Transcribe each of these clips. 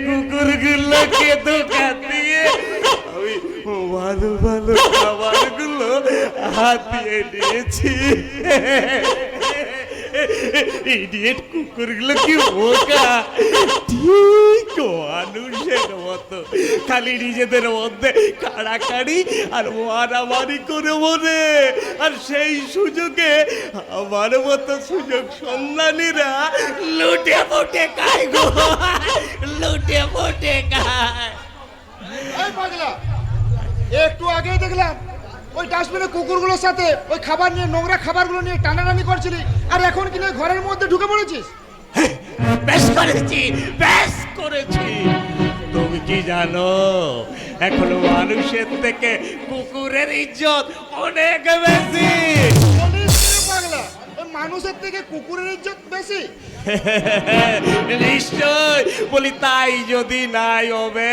কুকুরগুলোকে দোকান দিয়ে আমি ভালো ভালো খাবারগুলো হাতিয়ে নিয়েছি। ইডিয়েট কুকুরগুলো কি বোকা, ঠিক মানুষের মতো খালি নিজেদের মধ্যে কাড়াকাড়ি আর মারামারি করে মনে, আর সেই সুযোগে আমার মতো সুযোগ সন্ধানীরা লুটে ফুটে খায় গো, লুটে ফুটে খায়। এই পাগলা, একটু আগেই দেখলাম ওই ডাস্টবিনে কুকুরগুলোর সাথে ওই খাবার নিয়ে, নোংরা খাবারগুলো নিয়ে টানাটানি করছিলি, আর এখন কিনা ঘরের মধ্যে ঢুকে পড়েছিস। বেশ করেছি, বেশ করেছি। তুমি কি জানো এখন মানুষের থেকে কুকুরের ইজ্জত অনেক বেশি। বলিস কি রে পাগলা, ওই মানুষের থেকে কুকুরের ইজ্জত বেশি? নিশ্চয় বলি, তাই যদি নাই হবে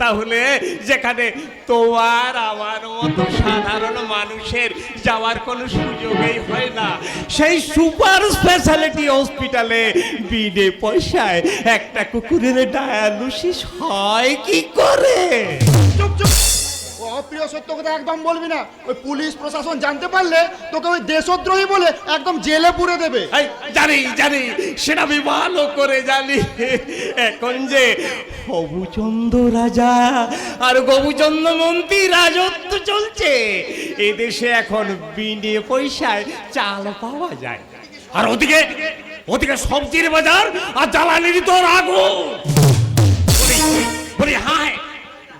তাহলে যেখানে তোমার আমার মতো সাধারণ মানুষের যাওয়ার কোনো সুযোগই হয় না, সেই সুপার স্পেশালিটি হসপিটালে বিনে পয়সায় একটা কুকুরের ডায়ালিসিস হয় কি করে? চুপ চুপ, ও অপ্রিয় সত্য কথা একদম বলবি না। ওই পুলিশ প্রশাসন জানতে পারলে তোকে ওই দেশদ্রোহী বলে একদম জেলে পুরে দেবে। এই, জানি জানি, সেটা আমি ভালো করে জানি। এখন যে হবুচন্দ্র রাজা আর গবুচন্দ্র মন্ত্রী রাজত্ব চলছে, এদেশে এখন বিনে পয়সায় চাল পাওয়া যায়, আর ওদিকে ওদিকে সবজির বাজার আর জ্বালানির তোর আগুন। বলি হায়,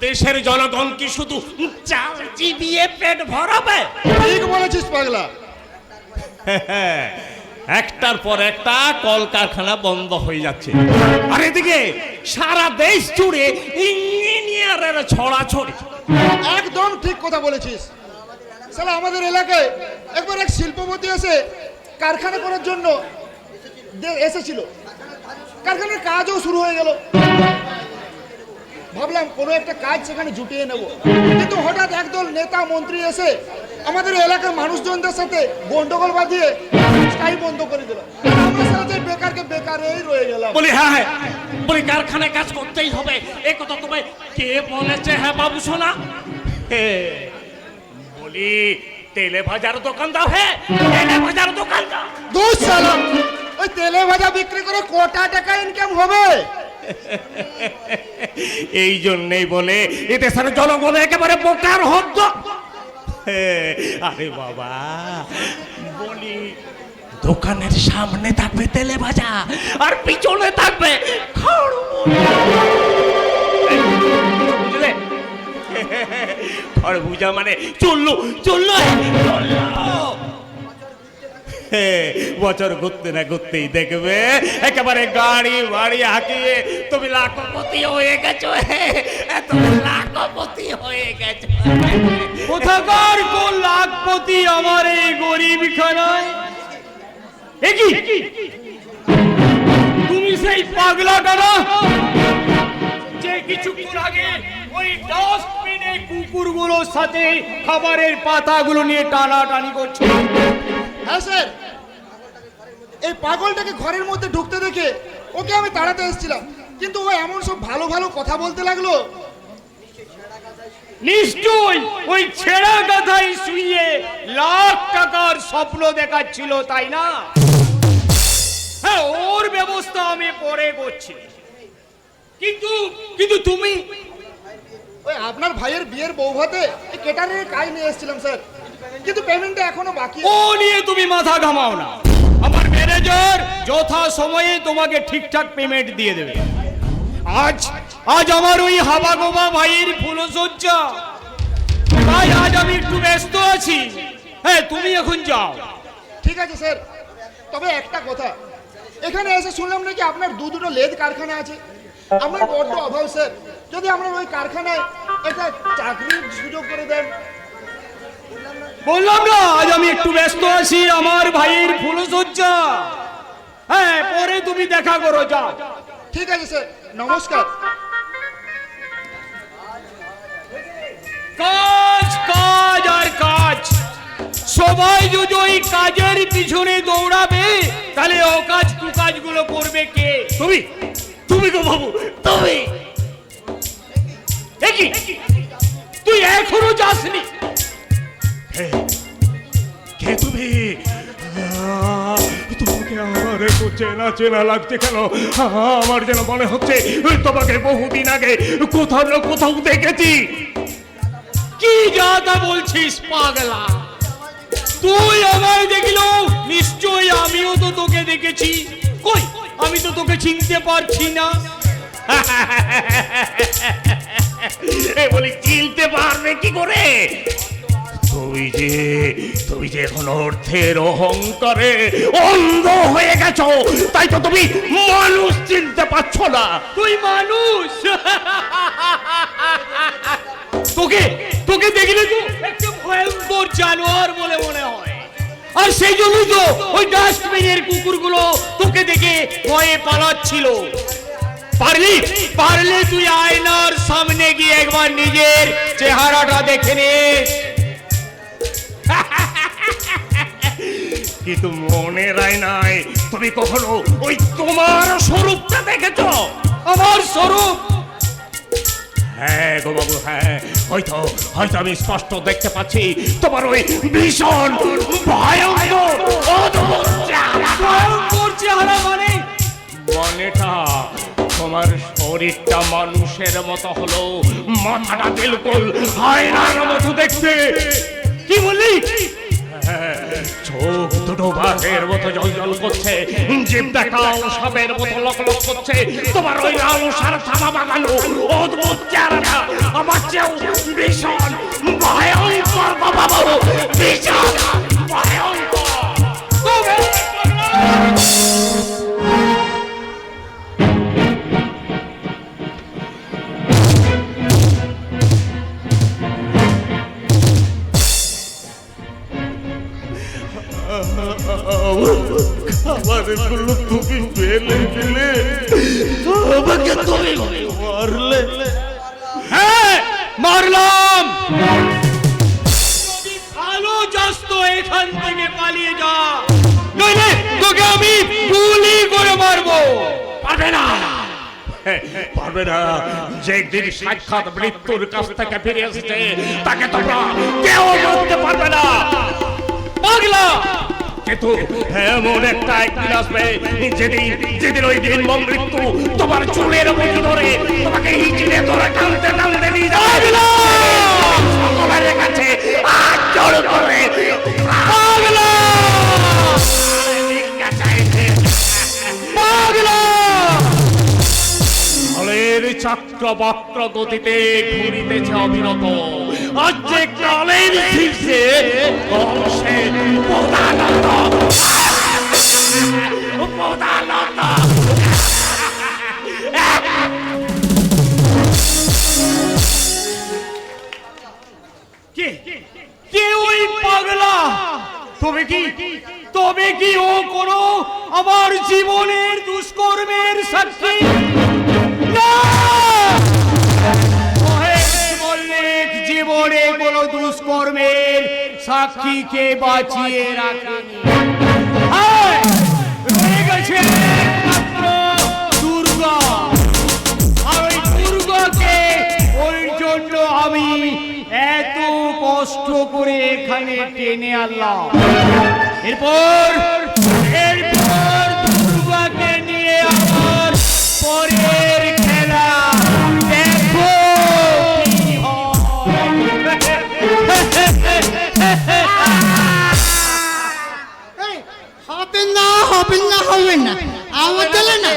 দেশের জনগণ কি শুধু চাল চিবিয়ে পেট ভরাবে? ঠিক বলেছিস পাগলা। একটার পর একটা কলকারখানা বন্ধ হয়ে যাচ্ছে, আর এদিকে সারা দেশ জুড়ে ইঞ্জিনিয়ারের ছড়াছড়ি। একদম ঠিক কথা বলেছিস। সালা আমাদের এলাকায় একবার এক শিল্পপতি এসে কারখানা করার জন্য এসেছিল, কারখানার কাজও শুরু হয়ে গেল। ভাবলাম কোনো একটা কাজ সেখানে জুটিয়ে নেব, কিন্তু হঠাৎ একদল নেতা মন্ত্রী এসে আমাদের এলাকার মানুষজনদের সাথে গন্ডগোল বাঁধিয়ে স্থায়ী বন্ধ করে দিল। আমরা সারা যে বেকারকে বেকারেই রয়ে গেলাম। বলি হ্যাঁ, বলি কারখানায় কাজ করতেই হবে, এই কথা তোমায় কে বলেছে? হ্যাঁ বাবু শোনা, বলি তেলে ভাজার দোকান দাও। হ্যাঁ, তেলে ভাজার দোকান দাও। দূর শালা, ওই তেলে ভাজা বিক্রি করে কোটা টাকা ইনকাম হবে? এই জন্যই বলে এতে সারা জনগণ একেবারে বোকার হত। আরে বাবা, বলি দোকানের সামনে থাকবে তেলে ভাজা আর পিছনে থাকবে বুঝলে? খড়ভুজা মানে চললো চললো বছর ঘুরতে না ঘুরতেই দেখবে একেবারে গাড়ি বাড়ি হাঁকিয়ে তুমি লাখপতি হয়ে গেছো, তুমি লাখপতি হয়ে গেছো। কোথাকার কোন লাখপতি আমার এই গরিব খানায়? তুমি সেই পাগলা কানা যে কিছুক্ষণ আগে ওই ডাস্টবিনে কুকুরগুলোর সাথে খাবারের পাতাগুলো নিয়ে টানাটানি করছো? হ্যাঁ স্যার, এই পাগলটাকে ঘরের মধ্যে ঢুকতে দেখে ওকে আমি তাড়াতে এসেছিলাম, কিন্তু ও এমন সব ভালো ভালো কথা বলতে লাগলো। নিশ্চয়ই ওই ছেঁড়া গাধাই শুয়ে লাখ টাকার স্বপ্ন দেখাচ্ছিল, তাই না? হ্যাঁ, ওর ব্যবস্থা আমি পরে করছি, কিন্তু কিন্তু তুমি ওই আপনার ভাইয়ের বিয়ের বউ ভাতে কেটারিংয়ের কাজ নিয়ে এসেছিলাম স্যার, কিন্তু পেমেন্টটা এখনো বাকি। ও নিয়ে তুমি মাথা ঘামাও না, আমার ম্যানেজার যথা সময়ে তোমাকে ঠিকঠাক পেমেন্ট দিয়ে দেবে। আজ আজ আমার ওই হাবা গোবা ভাইয়ের ফুলসজ্জা, তাই আজ আমি একটু ব্যস্ত আছি। হ্যাঁ, তুমি এখন যাও। ঠিক আছে স্যার, তবে একটা কথা, এখানে এসে শুনলাম নাকি আপনার দুটো লেদ কারখানা আছে। আমার বড্ড অভাব স্যার, যদি আপনার ওই কারখানায় একটা চাকরির সুযোগ করে দেন। বললাম না আজ আমি একটু ব্যস্ত আছি, আমার ভাইয়ের ফুলসজ্জা। হ্যাঁ, পরে তুমি দেখা করো, যাও। ঠিক আছে স্যার, নমস্কার। কাজ কাজ আর কাজ, সবাই যদি ওই কাজের পিছনে দৌড়াবে তাহলে অকাজ কুকাজগুলো করবে কে? তুমি তুমি গো বাবু, তুমি। কি তুই এখনো যাসনি? কে তুমি? তোমাকে আমার এত চেনা চেনা লাগছে কেন? আমার যেন মনে হচ্ছে তোমাকে বহুদিন আগে কোথাও না কোথাও দেখেছি। কি যা তা বলছিস পাগলা? তুই আমায় দেখল, নিশ্চয়ই আমিও তো তোকে দেখেছি। কই, আমি তো তোকে চিনতে পারছি না। এ বলি চিনতে পারবে কি করে? তুমি যে এখন অর্থের অহংকারে অন্ধ হয়ে গেছো, তাই তো তুমি মানুষ চিনতে পারছো না। তুই মানুষ? তোকে দেখলে তো একটা ভয়ঙ্কর জানোয়ার বলে মনে হয়। আর সেই জন্যই তো ওই ডাস্টবিনের কুকুরগুলো তোকে দেখে ভয়ে পালাচ্ছিল। পারলে তুই আয়নার সামনে গিয়ে একবার নিজের চেহারাটা দেখে নিস। কিন্তু মনে রায় নাই তুমি কখনো ওই তোমার স্বরূপটা দেখেছো? আমার স্বরূপ? হ্যাঁ গো বাবু, হ্যাঁ, হয়তো আমি স্পষ্ট দেখতে পাচ্ছি তোমার ওই ভীষণ ভয়ঙ্কর অদ্ভুত চেহারা। ভয়ঙ্কর চেহারা মানেটা তোমার শরীরটা মানুষের মতো হলো, মাথাটা বিলকুল হায়নার মতো দেখতে। কি বললি? চোখ দুটো বাঘের মতো জল করছে, জিভটা কাল সাপের মতো লকলক করছে। তোমার ওই আলসার থামা বাগানো অদ্ভুত চেহারাটা আমার চেয়েও ভীষণ ভয়ঙ্কর বাবা, বাবু, ভীষণ ভয়ঙ্কর। খাবারগুলো তুমি ফেলে দিলে, আমাকে তুমি মারলে। হ্যাঁ, মারলাম। ভালো যাস তো এখান থেকে পালিয়ে যা, নইলে তোকে আমি গুলি করে মারবো। পারবে না, পারবে না। যে দিন সাক্ষাৎ মৃত্যুর কাছ থেকে ফিরে এসেছে তাকে তোমরা কেউ মারতে পারবে না। পাগলা, কিন্তু এমন একটা একদিন আসবে যেদিন ওই দিন মৃত্যু তোমার চুলের মুঠি ধরে তোমাকে হিচড়ে ধরে টানতে টানতে নিয়ে যাবে সকলের কাছে হাত জোড় করে। পাগলা, পাগলা। কালের চক্রবক্র গতিতে ঘুরিতেছে অবিরত, আজ যে কালের শীর্ষে বংশে প্রধানত কে ওই পাগলা? তবে কি ও কোনো আমার জীবনের দুষ্কর্মের সাক্ষী? না! জীবনে কোনো দুষ্কর্মের সাক্ষীকে বাঁচিয়ে রাখেনি। রয়ে গেছে একমাত্র দুর্গা। আর ওই দুর্গাকে, ওই জন্য আমি এত কষ্ট করে এখানে টেনে আনলাম। এরপর দুর্গাকে নিয়ে আমার পরের খেলা দেখো কি হয়। হবে না আমাদের না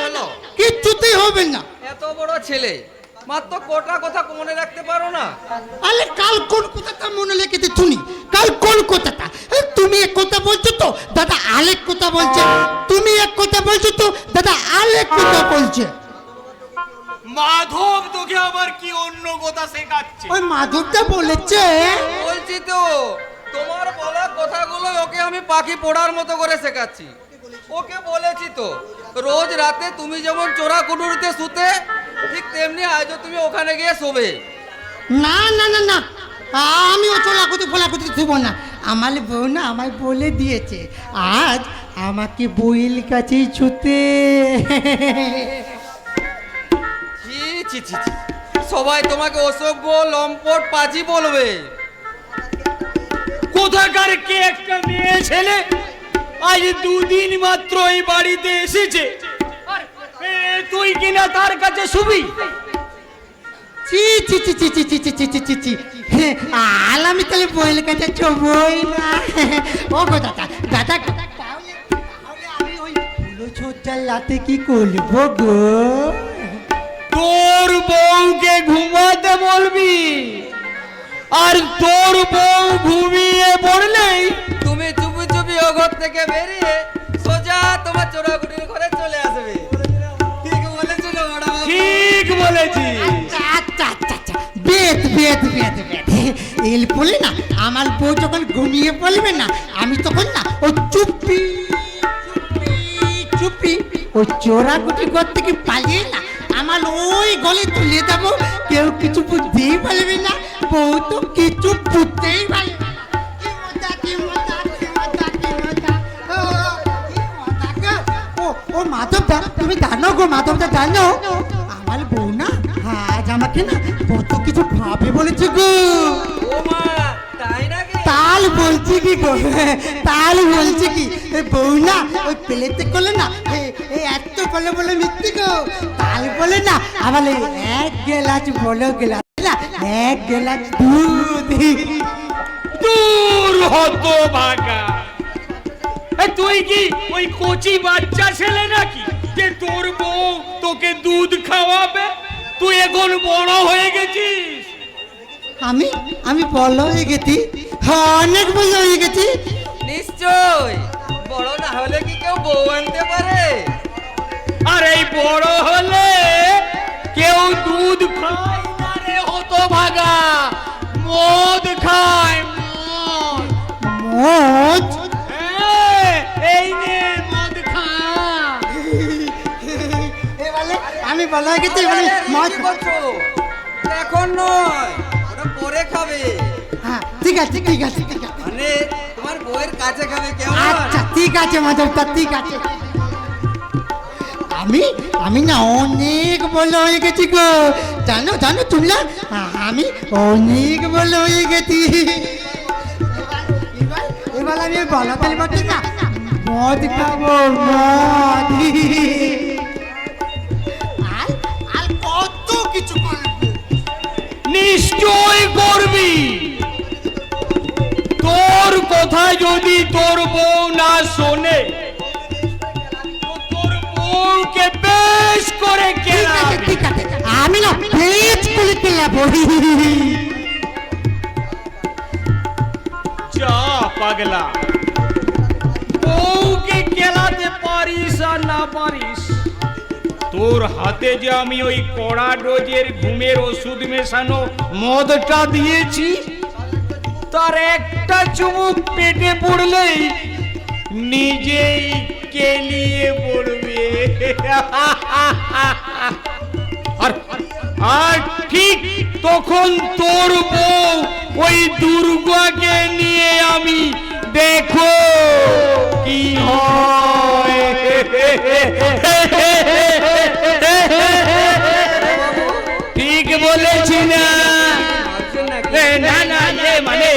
কিচ্ছুতেই হবে না। এত বড় ছেলে মাত্র কোটা কথা মনে রাখতে পারো না? আরে কাল কোন কথাটা মনে রেখেতে শুনি। কাল কোন কথাটা? তুমি এক কথা বলছো তো দাদা আরেক কথা বলছে, তুমি এক কথা বলছো তো দাদা আরেক কথা বলছে। মাধব তোকে আবার কি অন্য কথা শেখাচ্ছে? ওই মাধবটা বলেছে। বলছি তো, তোমার বলা কথাগুলো ওকে আমি পাখি পড়ার মতো করে শেখাচ্ছি। ওকে বলেছি তো, রোজ রাতে তুমি যেমন চোরা কুটুরিতে শুতে, ঠিক তেমনি আজও তুমি ওখানে গিয়ে শোবে। না না না না, আমি ও ফোলাকুতি শুভ না। আমার বউ না আমায় বলে দিয়েছে আজ আমাকে বইয়ের কাছেই ছুতে। ছি ছি ছি। সবাই তোমাকে অসভ্য লম্পট পাজি বলবে। কোথাকার কে একটা মেয়ে ছেলে আজ দুদিন মাত্র এই বাড়িতে এসেছে, আর তুই কিনা তার কাছে শুবি? চি চি চি চি চি চি চি চি চি চি চি। হ্যাঁ, আর আমি তাহলে বইয়ের কাছে চবই না। ও গো দাদা দাদা, তাহলে আমি ওই ফুলসজ্জার রাতে কি করবো গো? তোর বউকে ঘুমাতে বলবি, আর তোর বউ ঘুমিয়ে পড়লেই তুমি চুপি চুপি ও ঘর থেকে বেরিয়ে সোজা তোমার চোরাকুটির ঘরে চলে আসবে। ঠিক বলেছো না বড় বাবু? ঠিক বলেছিস। আচ্ছা আচ্ছা আচ্ছা, বেদ বেদ বেদ বেদ। এল বলে না, আমার বউ যখন ঘুমিয়ে পড়বে না, আমি তখন না ও চুপি চুপি চুপি ওই চোরাকুটি ঘর থেকে পালিয়ে না আমার ওই গলে তুলে দেবো। কেউ কিছু বুঝতেই পারবে না, বউ তো কিছু বুঝতেই পারবে না। কি মজা, কি মজা, কি মজা, কি মজা। ও, কি মজা গো। ও মাধবদা, তুমি জানো গো, মাধবদা জানো আমার বউ না আজ আমাকে না কত কিছু ভাবে বলেছে গো। ও মা, তাই নাকি? তাল বলছি কি গো, তাল বলছি কি, এই বউ না ওই প্লেতে করলে না এই এত বলে বলে মিথ্যি গো। তাল বলে না আমার এই এক গেলাচ বলো গেলাচ না, এক গেলাচ দুধ। দূর হতো ভাগা। তুই কি ওই কচি বাচ্চা ছেলে নাকি যে তোর বউ তোকে দুধ খাওয়াবে? তুই এখন বড় হয়ে গেছিস। আমি আমি বড় হয়ে গেছি, অনেক বড় হয়ে গেছি। নিশ্চয়, বড় না হলে কি কেউ বউ আনতে পারে? আর এই বড় হলে কেউ দুধ খায় না রে হতো ভাগা, মদ খায়, মদ। মজ এই নে মদ খা। আমি বড় হয়ে গেছি, আরে, মজ। কি করছো? এখন নয়, ওটা পরে খাবে। হ্যাঁ ঠিক আছে ঠিক আছে ঠিক আছে। মানে তোমার বউয়ের কাছে খাবে, কেমন? আচ্ছা ঠিক আছে মাধবদা, ঠিক আছে। আমি না অনেক বড় হয়ে গেছি গো, জানো জানো তুমি না, আমি অনেক বড় হয়ে গেছি। এবার আমি বলা তালি বলছি না, মদ খাবো, মদ। আর কত কিছু করবো। নিশ্চয় করবি। তোর কথা যদি তোর বউ না শোনে, তো তোর বউকে বেশ করে ঠিক আছে কেলাবি। ঠিক আছে, আমি না পেট করে খেলাবো। যা পাগলা, বউকে কেলাতে পারিস আর না পারিস, তোর হাতে যে আমি ওই কড়া ডোজের ঘুমের ওষুধ মেশানো মদটা দিয়েছি, তার একটা চুমুক পেটে পড়লেই নিজেই কেলিয়ে পড়বে। আর আর ঠিক তখন তোর বউ ওই দুর্গাকে নিয়ে আমি দেখো কি হয়। ঠিক বলেছি না? ভাবছেন নাকি? না না, মানে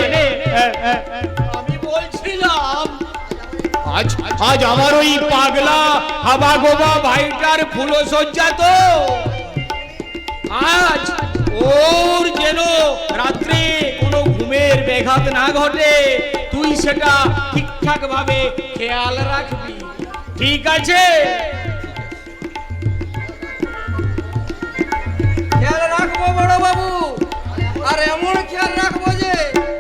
আমি বলছিলাম আজ আজ আমার ওই পাগলা হাবা গোবা ভাইটার ফুলসজ্জা তো, আজ ওর যেন রাত্রে কোনো ঘুমের ব্যাঘাত না ঘটে, তুই সেটা ঠিকঠাক ভাবে খেয়াল রাখবি, ঠিক আছে? খেয়াল রাখবো বড় বাবু, আর এমন খেয়াল রাখবো যে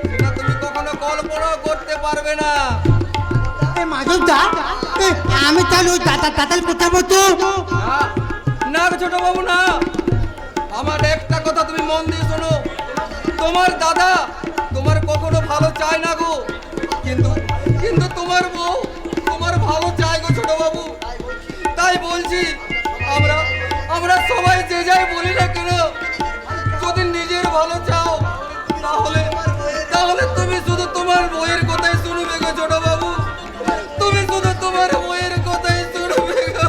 সেটা তুমি কখনো কল্পনাও করতে পারবে না। মাধবদা, আমি তাহলে ওই দাদার কথা বলতো। না ছোট বাবু না, আমার একটা কথা তুমি মন দিয়ে শোনো। তোমার দাদা তোমার কখনো ভালো চায় না গো, কিন্তু কিন্তু তোমার বউ তোমার ভালো চায় গো ছোট বাবু। তাই বলছি, আমরা আমরা সবাই যে যাই বলি না কেন, যদি নিজের ভালো চাও তাহলে তাহলে তুমি শুধু তোমার বইয়ের কথাই শুনবে গো ছোট বাবু, তুমি শুধু তোমার বইয়ের কথাই শুনবে গো।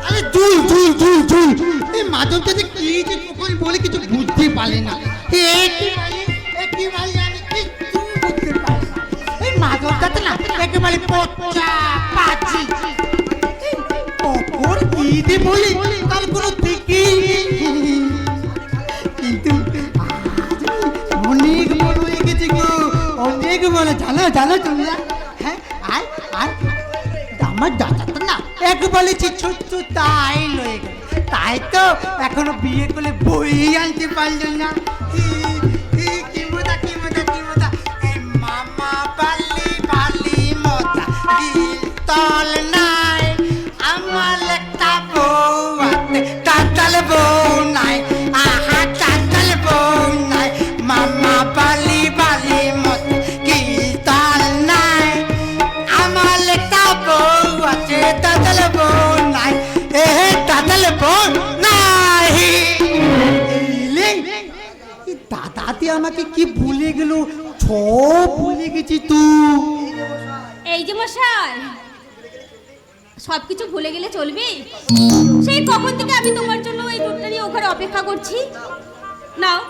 আরে দুই দুই দুই দুই, এই মাধবদা পারি না। কি বলি আমি কিচ্ছু বুঝতে পারি না। এই মাদকটাতে না একেবারে পচা পাচি। কখন কি দে বলি তার কোনো ঠিকই নেই। কিন্তু আজ অনেক বড় হয়ে গেছি গো, অনেক বড়। জানো তোমরা? হ্যাঁ, আর আমার দাদাটা না একবারে ছোট্ট তাই লয়ে গেল। তাই তো এখনো বিয়ে করলে বই আনতে পারলো না। কি মজা এই মামা বালি মজা দিল তল নাই। আমার একটা বউ আছে, চাচাল বউ নাই। আহা চাচাল বউ নাই। মামা বালি মজা দিল তল নাই। আমার একটা বউ আছে, চাচাল বউ নাই। চাচাল বউ নাই। দাদাতে আমাকে কি ভুলে গেল, সব ভুলে গেছি তুই। এই যে মশাই, সবকিছু ভুলে গেলে চলবে? সেই কখন থেকে আমি তোমার জন্য এই দুধটা নিয়ে ওখানে অপেক্ষা করছি। নাও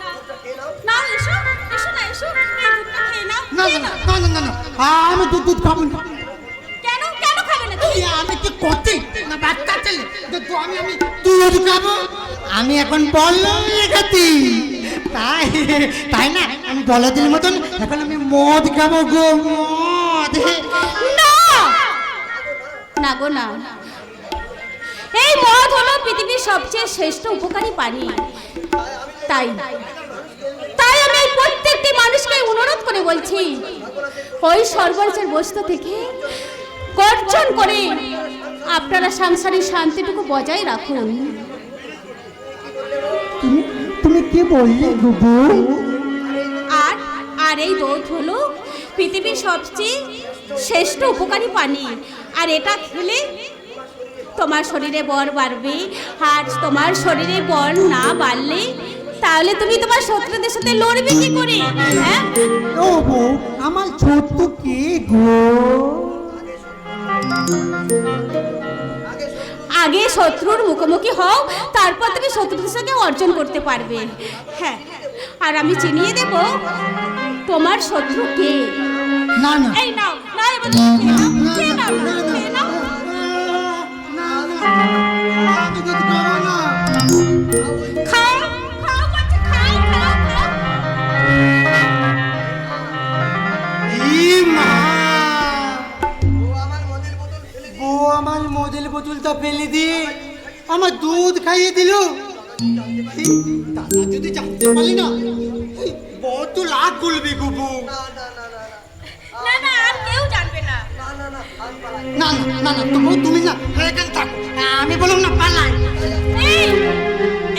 নাও, এসো এসো না, এসো এই দুধটা খেয়ে নাও। না, আমি দুধ খাবো না। কেন কেন খাবে না তুমি? আমি কি করছি না বাচ্চা ছেলে? আমি দুধ খাবো? আমি এখন বললাম লেখাতি, তাই না? আমি বলদের মতন এখন আমি মদ খাবো গো, মদ। না না গো না, এই মদ হলো পৃথিবীর সবচেয়ে শ্রেষ্ঠ উপকারী পানীয়। তাই আমি এই প্রত্যেকটি মানুষকে অনুরোধ করে বলছি, ওই সর্বনাশের বস্তু থেকে গর্জন করে আপনারা সাংসারিক শান্তিটুকু বজায় রাখুন। তুমি কি বললে গুবু? আর এই দুধ হলো পৃথিবীর সবচেয়ে শ্রেষ্ঠ উপকারী পানীয়। আর এটা খেলে তোমার শরীরে বল বাড়বে। আর তোমার শরীরে বল না বাড়লে তাহলে তুমি তোমার শত্রুদের সাথে লড়বে কি করে? হ্যাঁ, ও বউ, আমার ছোট্ট কে গো? আগে শত্রুর মুখোমুখি হও, তারপর তুমি শত্রুদের সঙ্গে অর্জন করতে পারবে। হ্যাঁ, আর আমি চিনিয়ে দেব তোমার শত্রু কে। না, এই নাও, না এবার তুমি খেয়ে নাও, খেয়ে নাও, খেয়ে নাও। আমি দুধ খাবো না। খাও খাও বাচ্চা, খাও। ও আমার মদের বোতলটা ফেলে দিয়ে আমার দুধ খাইয়ে দিল। দাদা যদি জানতে পারি না, বড় লাগ করবে গুবু। না আর কেউ জানবে না। না তুমি না এখানে থাকো, আমি বলুন না পালাই।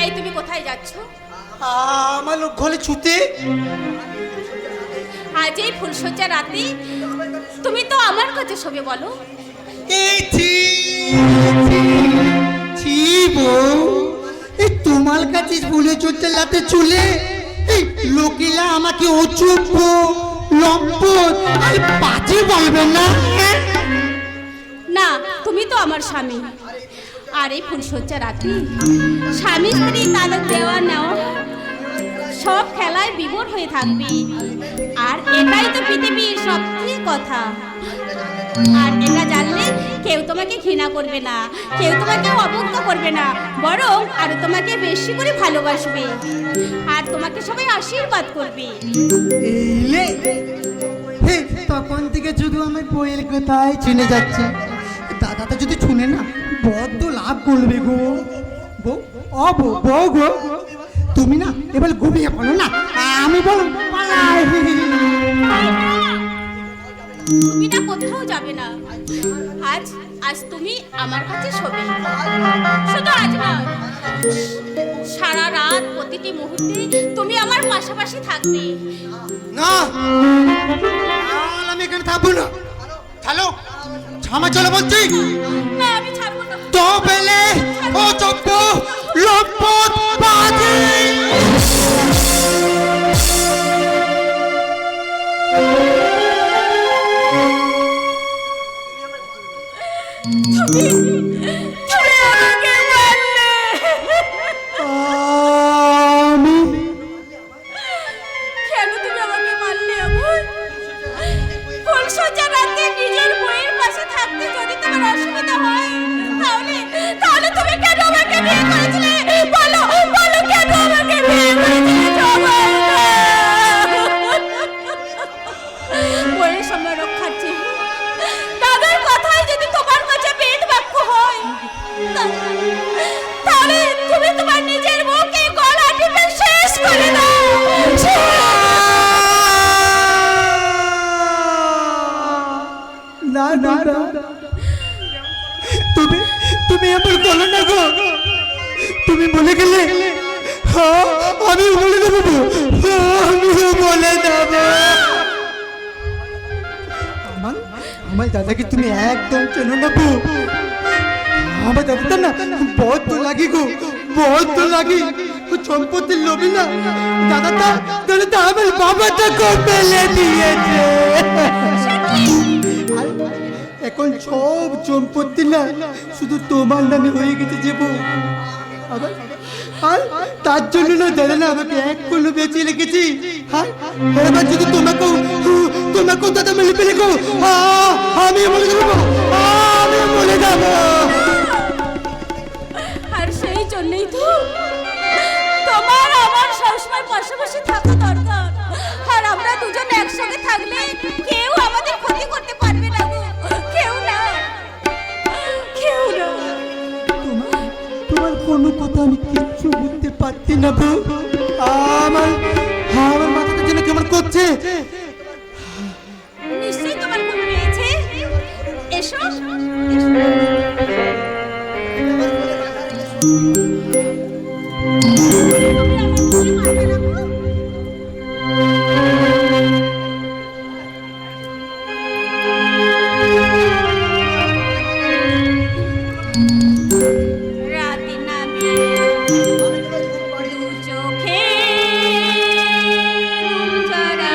এই তুমি কোথায় যাচ্ছ? আমার লোক ঘরে ছুতে। আজ এই ফুলসজ্জা রাতে তুমি তো আমার কাছে শোবে বলো। এই ছি বউ, এই তোমার কাছে ফুলে চলতে লাতে চলে এই লোকেরা আমাকে অচুপ লম্পট আর বাজে বলবে না? না, তুমি তো আমার স্বামী। আর এই ফুলসজ্জা রাতে স্বামী স্ত্রী তাদের দেওয়া নেওয়া সব খেলায় বিভোর হয়ে থাকবে। আর এটাই তো পৃথিবীর সবচেয়ে কথা। আর এটা জানলে কেউ তোমাকে ঘৃণা করবে না, কেউ তোমাকে অবজ্ঞা করবে না, বরং আরো তোমাকে বেশি করে ভালোবাসবে। আর তোমাকে সবাই আশীর্বাদ করবে। তখন থেকে শুধু আমি বইয়ের কোথায় চিনে যাচ্ছে। দাদাটা যদি শুনে না বড্ড লাভ করবে গো। বউ গো, তুমি না এবার ঘুমিয়ে পড়ো না, আমি বলো পালাই। তুমি না কোথাও যাবে না। আজ তুমি আমার কাছে শোবে। শুধু আজ নয়, সারা রাত প্রতিটি মুহূর্তে তুমি আমার পাশাপাশি থাকবে। না, আমি এখানে থাকবো না। হ্যালো, ছামা চলো বলছি। না, আমি ছাড়বো না। তো পেলে ও চপ্প লম্পট বাজে। তুমি তুমি এমন করো না গো, তুমি বলে গেলে হ্যাঁ আমি বলে দেবো, আমিও বলে দেবো। আমার আমার দাদাকে তুমি একদম চেনো না গো, আমার দাদা না বহুত তো লাগি গো, বহুত তো লাগি, ও সম্পত্তির লোভী না, দাদাটা দাদাটা আমার বাবাটাকে মেলে দিয়েছে। এখন সব সম্পত্তি না শুধু তোমার নামে হয়ে গেছে যে বউ, আর তার জন্য না দাদা না আমাকে এক করলো বেঁচে রেখেছি। হ্যাঁ এবার যদি তোমাকেও দাদা মেলে ফেলে গো, আমি বলে দেবো, আমি বলে দেবো। আর সেই জন্যই তো তোমার আমার সবসময় পাশাপাশি থাকা দরকার। আর আমরা দুজন একসঙ্গে থাকলে কেউ আমাদের ক্ষতি করতে পারবে না গো, কেউ না, কেউ না। তোমার কোনো কথা আমি কিচ্ছু বুঝতে পারছি না বউ, আমার আমার মাথাটা যেন কেমন করছে। নিশ্চয়ই তোমার কোনো রয়েছে, এসো। রাতে নামে দু চোখে যারা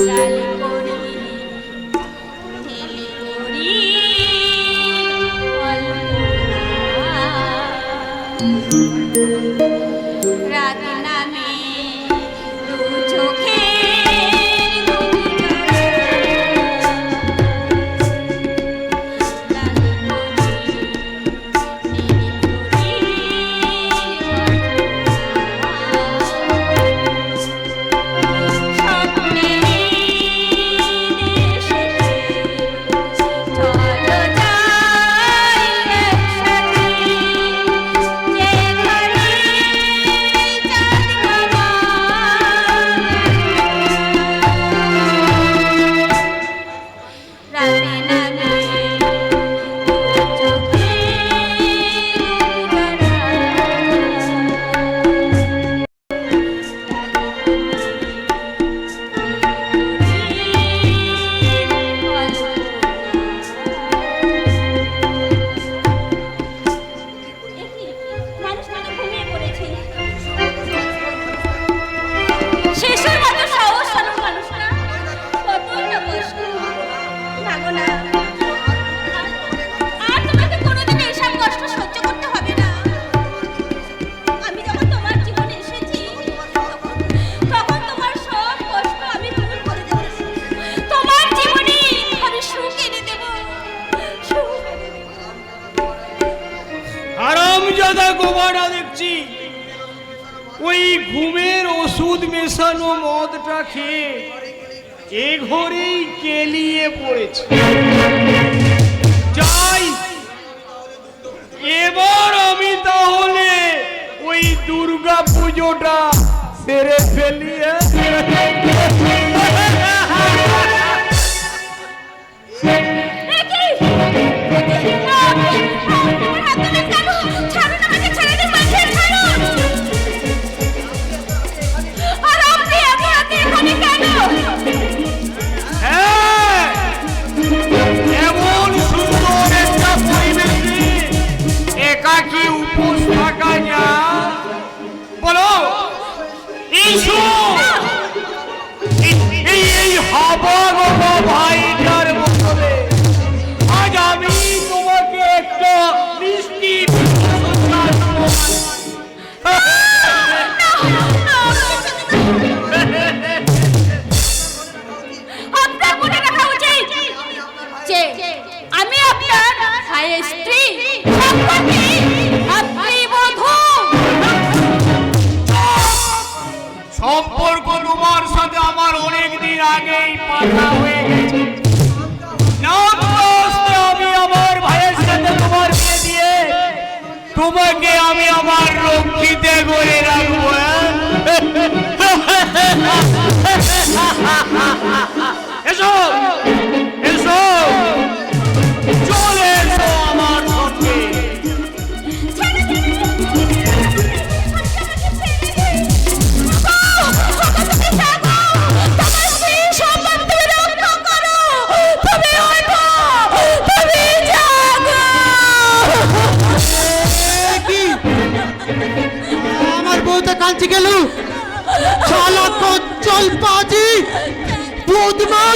লাল করি ঢেলে করি রাত নামে দু চোখে গোবাটা দেখছি ওই ঘুমের ওষুধ মেশানো মদটা খেয়ে এ ঘরেই কেলিয়ে পড়েছে। যাই এবার আমি তাহলে ওই দুর্গা পুজোটা সেরে ফেলি। এমন সুন্দর একটা পরিবেশে একাকী উপোস থাকা যায়? বলো এই হাবা গোবা ভাইটার বদলে আজ আমি তোমাকে একটা মিষ্টি আমি আপনার ভাইয়ের স্ত্রী, আপনি বধূ। সম্পর্ক তোমার সাথে আমার অনেক দিন আগেই পাকা হয়ে গেছে। আমি আমার ভাইয়ের সাথে তোমার বিয়ে দিয়ে তোমাকে আমি আমার রক্ষিতে করে রাখবো। এসো এসো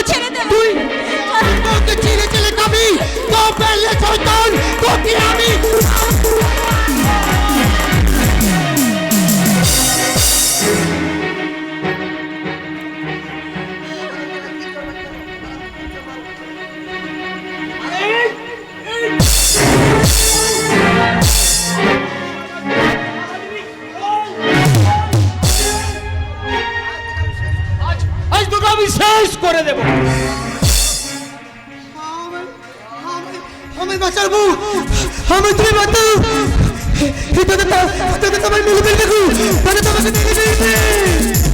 ছেড়ে দে। তুই তোকে চিনে চিনে খাবি তো পেলে শয়তান তোকে আমি আজ তোকে আমি শেষ করে দেবো। আমি বাঁচাবো আমি তুমি বাঁচাও তোদের তোমার মেরে দেখো তোদের তোমাকে দেখে